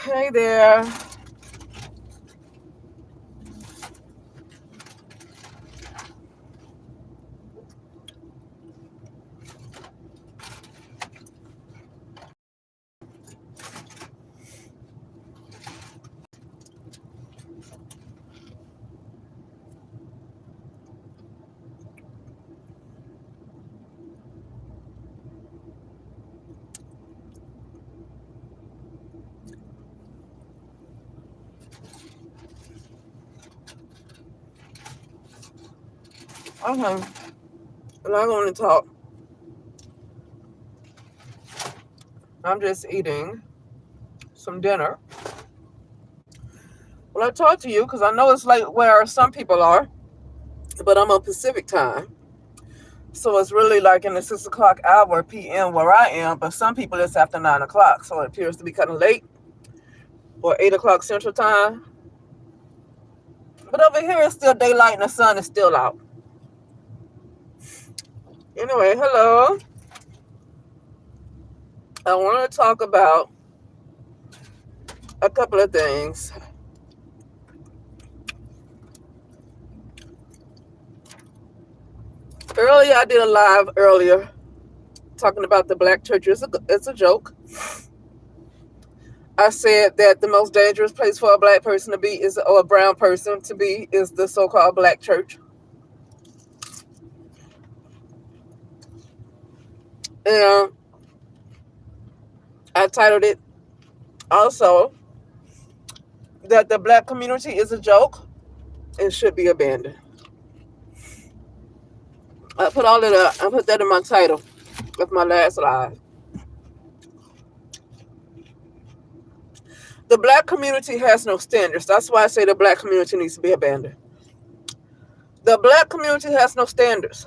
Hey there. Okay, I'm not going to talk. I'm just eating some dinner. Well, I talk to you because I know it's like where some people are, but I'm on Pacific time. So it's really like in the 6 o'clock hour PM where I am, but some people it's after 9 o'clock. So it appears to be kind of late or 8 o'clock Central time. But over here it's still daylight and the sun is still out. Anyway, hello. I want to talk about a couple of things. Earlier, I did a live earlier talking about the black church. It's a joke. I said that the most dangerous place for a black person to be or a brown person to be is the so-called black church. And I titled it also that the black community is a joke and should be abandoned. I put that in my title of my last live. The black community has no standards. That's why I say the black community needs to be abandoned. The black community has no standards.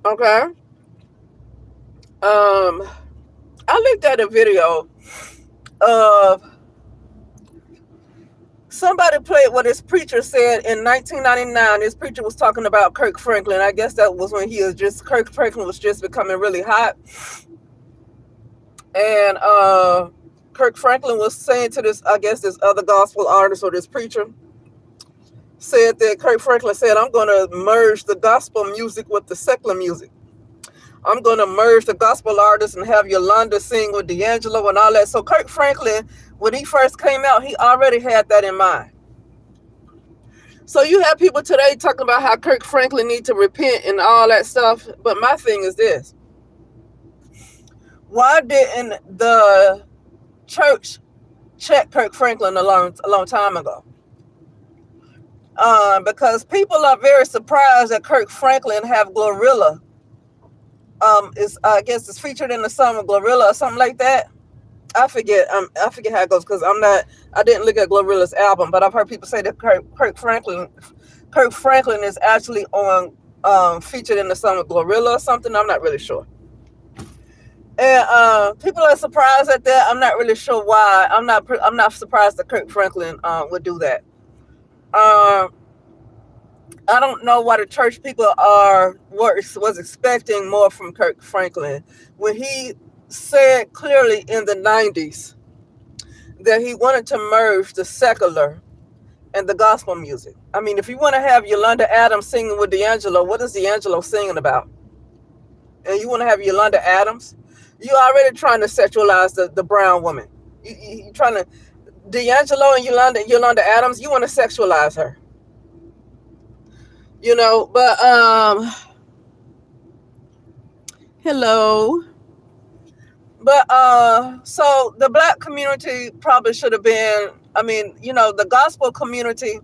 Okay? I looked at a video of somebody played what this preacher said in 1999. This preacher was talking about Kirk Franklin. I guess that was when Kirk Franklin was just becoming really hot. And Kirk Franklin was saying to this other gospel artist or this preacher, said that Kirk Franklin said, I'm going to merge the gospel music with the secular music. I'm going to merge the gospel artists and have Yolanda sing with D'Angelo and all that. So Kirk Franklin, when he first came out, he already had that in mind. So you have people today talking about how Kirk Franklin need to repent and all that stuff. But my thing is this. Why didn't the church check Kirk Franklin a long time ago? Because people are very surprised that Kirk Franklin have Glorilla. I guess it's featured in the song of Glorilla or something like that. I forget how it goes because I didn't look at Glorilla's album, but I've heard people say that Kirk Franklin is actually on featured in the song of Glorilla or something. I'm not really sure. And people are surprised at that. I'm not really sure why. I'm not surprised that Kirk Franklin would do that. I don't know why the church people was expecting more from Kirk Franklin when he said clearly in the 90s that he wanted to merge the secular and the gospel music. I mean, if you want to have Yolanda Adams singing with D'Angelo, what is D'Angelo singing about? And you want to have Yolanda Adams? You're already trying to sexualize the brown woman. You're trying to D'Angelo and Yolanda Adams, you want to sexualize her. But hello. But so the black community probably should have been, the gospel community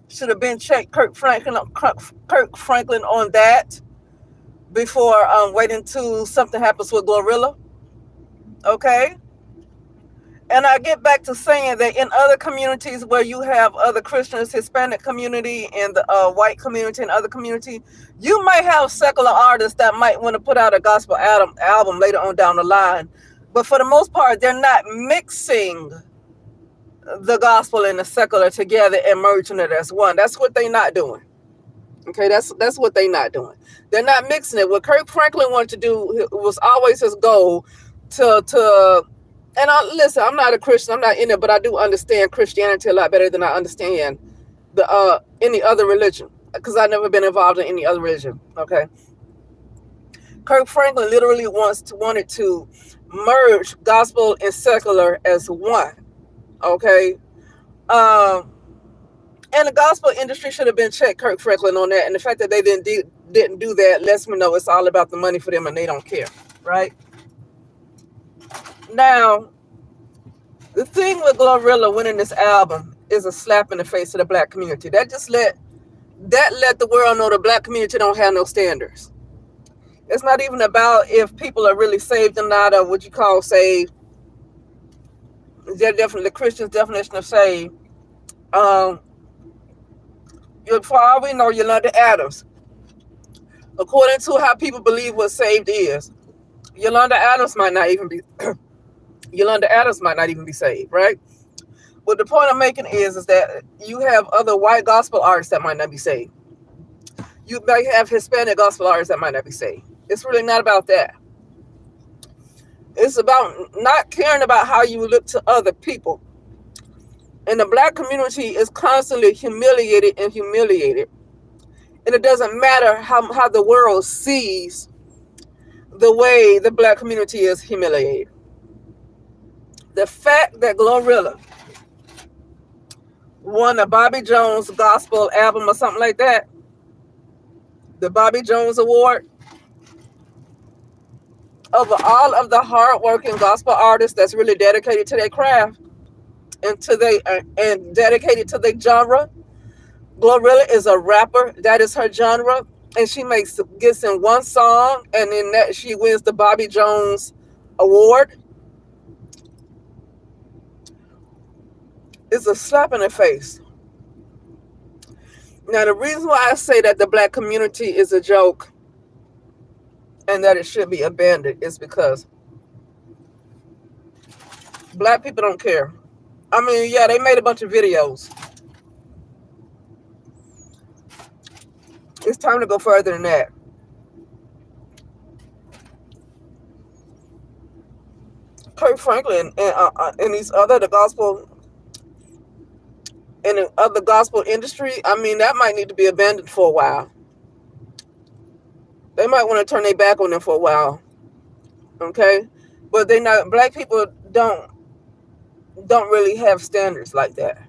should have been checked Kirk Franklin on that before waiting till something happens with Glorilla. Okay? And I get back to saying that in other communities where you have other Christians, Hispanic community, and the white community and other community, you might have secular artists that might want to put out a gospel album later on down the line. But for the most part, they're not mixing the gospel and the secular together and merging it as one. That's what they're not doing. Okay, that's what they're not doing. They're not mixing it. What Kirk Franklin wanted to do was always his goal to and listen, I'm not a Christian, I'm not in it, but I do understand Christianity a lot better than I understand the any other religion, because I've never been involved in any other religion. Okay. Kirk Franklin literally wanted to merge gospel and secular as one. Okay. Um, and the gospel industry should have been checked Kirk Franklin on that. And the fact that they didn't do that lets me know it's all about the money for them and they don't care. Right? Now, the thing with Glorilla winning this album is a slap in the face of the black community. That let the world know the black community don't have no standards. It's not even about if people are really saved or not, or what you call saved. They're definitely the Christian's definition of saved. Um, for all we know, Yolanda Adams, according to how people believe what saved is, Yolanda Adams might not even be Yolanda Adams might not even be saved, right? But the point I'm making is that you have other white gospel artists that might not be saved. You might have Hispanic gospel artists that might not be saved. It's really not about that. It's about not caring about how you look to other people. And the black community is constantly humiliated and humiliated. And it doesn't matter how the world sees the way the black community is humiliated. The fact that Glorilla won a Bobby Jones gospel album or something like that, the Bobby Jones Award, over all of the hardworking gospel artists that's really dedicated to their craft and dedicated to their genre. Glorilla is a rapper. That is her genre. And she gets in one song and then that she wins the Bobby Jones Award. It's a slap in the face. Now, the reason why I say that the black community is a joke and that it should be abandoned is because black people don't care. I mean, yeah, they made a bunch of videos. It's time to go further than that. Kirk Franklin and these other gospel industry, I mean, that might need to be abandoned for a while. They might want to turn their back on them for a while. Okay? But black people don't really have standards like that.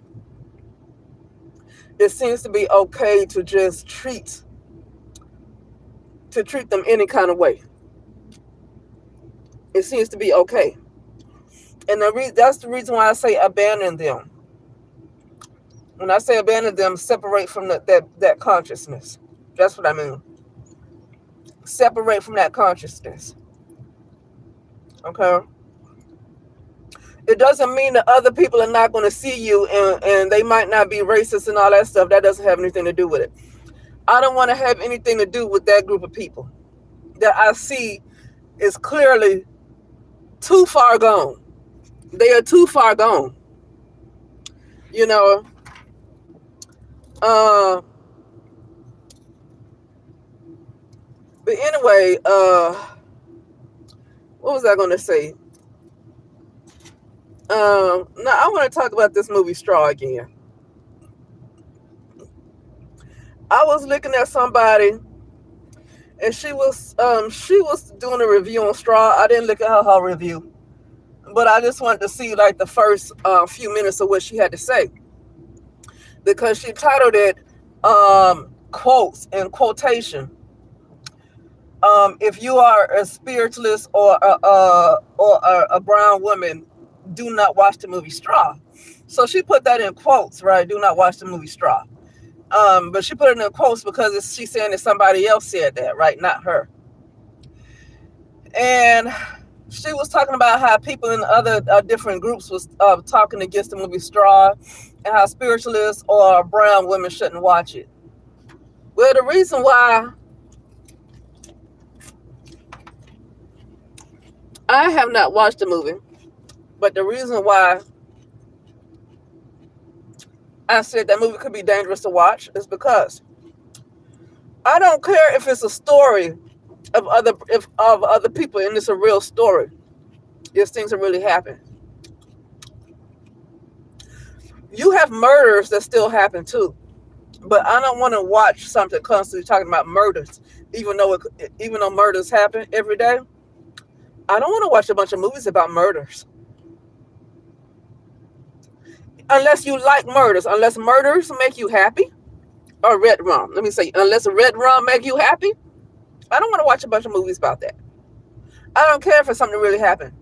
It seems to be okay to just treat them any kind of way. It seems to be okay. And that's the reason why I say abandon them. When I say abandon them, separate from that consciousness. That's what I mean. Separate from that consciousness. Okay? It doesn't mean that other people are not going to see you and they might not be racist and all that stuff. That doesn't have anything to do with it. I don't want to have anything to do with that group of people that I see is clearly too far gone. They are too far gone. You know, but anyway, what was I going to say? Now I want to talk about this movie Straw again. I was looking at somebody and she was doing a review on Straw. I didn't look at her review, but I just wanted to see like the first few minutes of what she had to say, because she titled it quotes and quotation. If you are a spiritualist or a brown woman, do not watch the movie Straw. So she put that in quotes, right? Do not watch the movie Straw. But she put it in quotes because she's saying that somebody else said that, right? Not her. And she was talking about how people in other different groups was talking against the movie Straw and how spiritualists or brown women shouldn't watch it. Well, the reason why I have not watched the movie, but the reason why I said that movie could be dangerous to watch is because I don't care if it's a story of other people and it's a real story. If things are really happening. You have murders that still happen too, but I don't want to watch something constantly talking about murders, even though murders happen every day. I don't want to watch a bunch of movies about murders unless you like murders. Unless murders make you happy, or red rum. Let me say, unless a red rum make you happy, I don't want to watch a bunch of movies about that. I don't care for something to really happen.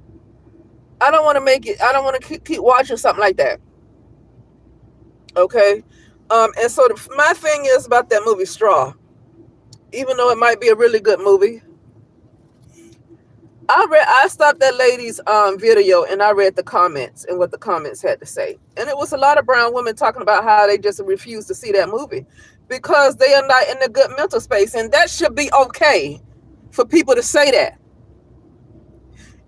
I don't want to make it. I don't want to keep watching something like that. Okay. And so my thing is about that movie Straw. Even though it might be a really good movie, I stopped that lady's video and I read the comments and what the comments had to say. And it was a lot of brown women talking about how they just refuse to see that movie because they are not in a good mental space. And that should be okay for people to say that.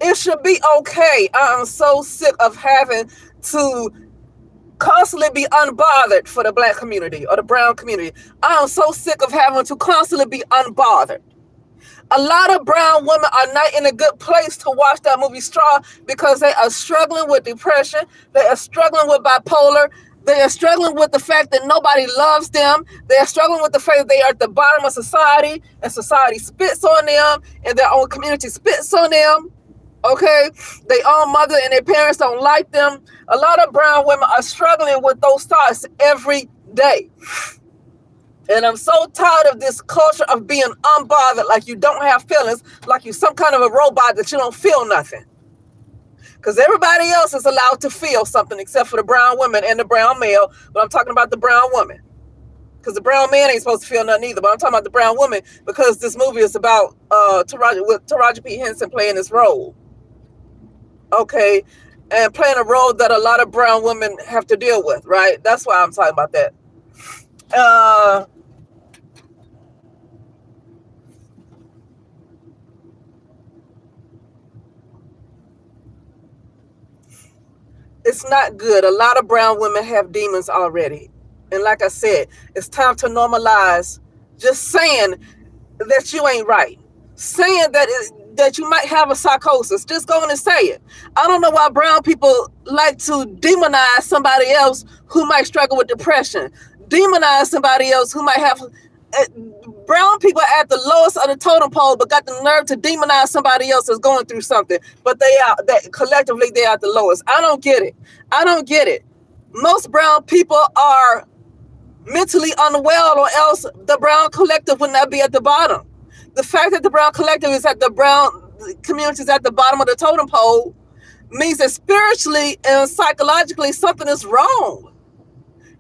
It should be okay. I am so sick of having to constantly be unbothered for the black community or the brown community. I am so sick of having to constantly be unbothered. A lot of brown women are not in a good place to watch that movie Straw because they are struggling with depression. They are struggling with bipolar. They are struggling with the fact that nobody loves them. They are struggling with the fact that they are at the bottom of society and society spits on them and their own community spits on them. Okay, their own mother and their parents don't like them. A lot of brown women are struggling with those thoughts every day. And I'm so tired of this culture of being unbothered, like you don't have feelings, like you're some kind of a robot that you don't feel nothing. Because everybody else is allowed to feel something except for the brown woman and the brown male. But I'm talking about the brown woman. Because the brown man ain't supposed to feel nothing either. But I'm talking about the brown woman because this movie is about Taraji P. Henson playing this role. Okay. And playing a role that a lot of brown women have to deal with, right? That's why I'm talking about that. It's not good. A lot of brown women have demons already. And like I said, it's time to normalize just saying that you ain't right. Saying that you might have a psychosis. Just go in and say it. I don't know why brown people like to demonize somebody else who might struggle with depression. Demonize somebody else who might have... brown people are at the lowest of the totem pole, but got the nerve to demonize somebody else that's going through something. But that collectively they are at the lowest. I don't get it. Most brown people are mentally unwell, or else the brown collective would not be at the bottom. The fact that the brown collective is at the brown community is at the bottom of the totem pole means that spiritually and psychologically something is wrong.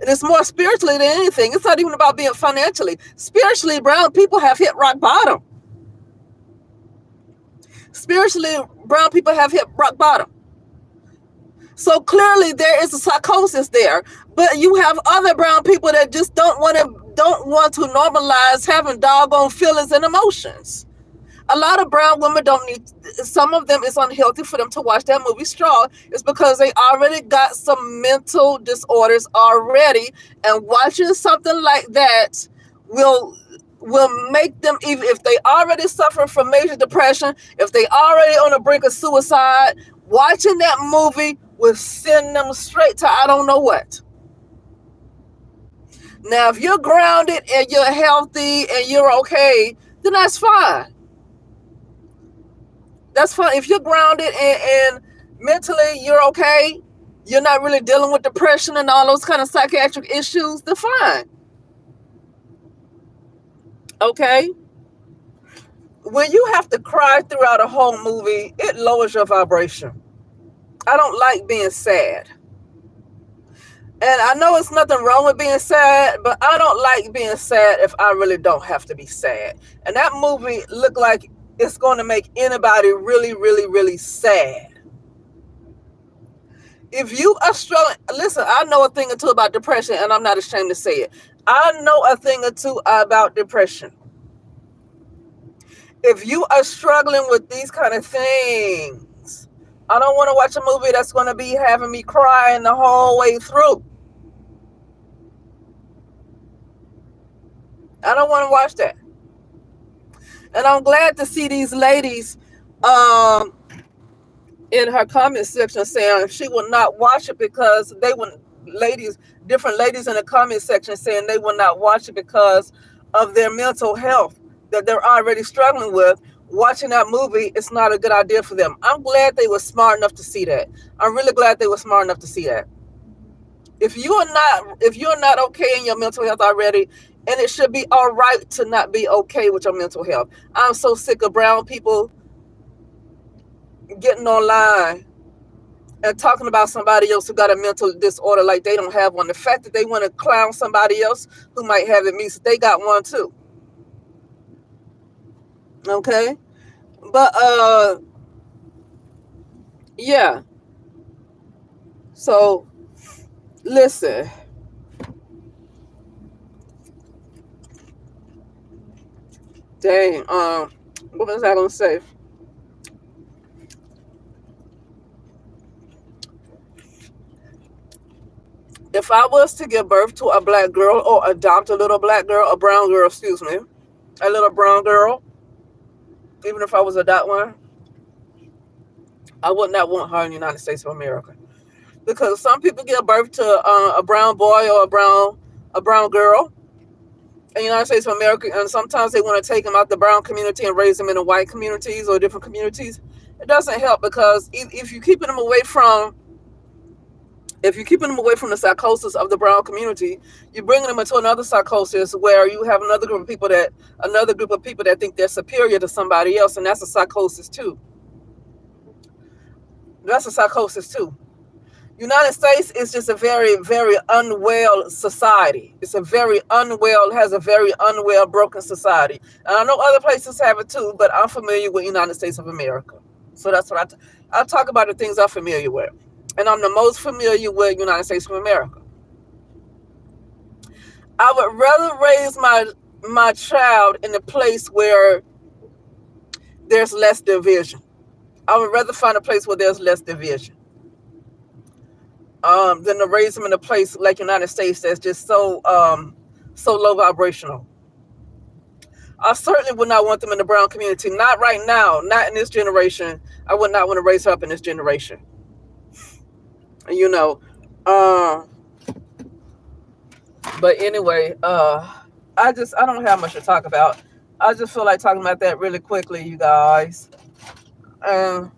And it's more spiritually than anything. It's not even about being financially. Spiritually, brown people have hit rock bottom. Spiritually, brown people have hit rock bottom. So clearly there is a psychosis there. But you have other brown people that just don't want to normalize having doggone feelings and emotions. A lot of brown women don't need, some of them it's unhealthy for them to watch that movie Straw. It's because they already got some mental disorders already, and watching something like that will make them, even if they already suffer from major depression, if they already on the brink of suicide, watching that movie will send them straight to I don't know what. Now, if you're grounded and you're healthy and you're okay, then that's fine. That's fine. If you're grounded and mentally you're okay, you're not really dealing with depression and all those kind of psychiatric issues, then fine. Okay? When you have to cry throughout a whole movie, it lowers your vibration. I don't like being sad. And I know it's nothing wrong with being sad, but I don't like being sad if I really don't have to be sad. And that movie looked like it's going to make anybody really, really, really sad. If you are struggling, listen, I know a thing or two about depression, and I'm not ashamed to say it. I know a thing or two about depression. If you are struggling with these kind of things, I don't want to watch a movie that's going to be having me crying the whole way through. I don't want to watch that. And I'm glad to see these ladies in her comment section saying she would not watch it because they would ladies different ladies in the comment section saying they will not watch it because of their mental health that they're already struggling with. Watching that movie is not a good idea for them. I'm glad they were smart enough to see that. I'm really glad they were smart enough to see that. If you're not okay in your mental health already, and it should be all right to not be okay with your mental health. I'm so sick of brown people getting online and talking about somebody else who got a mental disorder like they don't have one. The fact that they want to clown somebody else who might have it means they got one too. Okay? But yeah. So listen, dang, what was I gonna say? If I was to give birth to a black girl or adopt a little black girl, a brown girl, excuse me, a little brown girl, even if I was adopt one, I would not want her in the United States of America. Because some people give birth to a brown boy or a brown girl in the United States of America, and sometimes they want to take them out the brown community and raise them in the white communities or different communities. It doesn't help because if you're keeping them away from if you're keeping them away from the psychosis of the brown community, you're bringing them into another psychosis where you have another group of people that think they're superior to somebody else, and that's a psychosis too. That's a psychosis too. United States is just a very, very unwell society. It's a very unwell, has a very unwell, broken society. And I know other places have it too, but I'm familiar with United States of America. So that's what I talk about the things I'm familiar with. And I'm the most familiar with United States of America. I would rather raise my child in a place where there's less division. I would rather find a place where there's less division than to raise them in a place like United States that's just so low vibrational. I certainly would not want them in the brown community. Not right now. Not in this generation. I would not want to raise her up in this generation. You know. Uh, but anyway, I don't have much to talk about. I just feel like talking about that really quickly, you guys. Uh,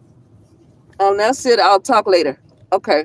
that's it. I'll talk later. Okay.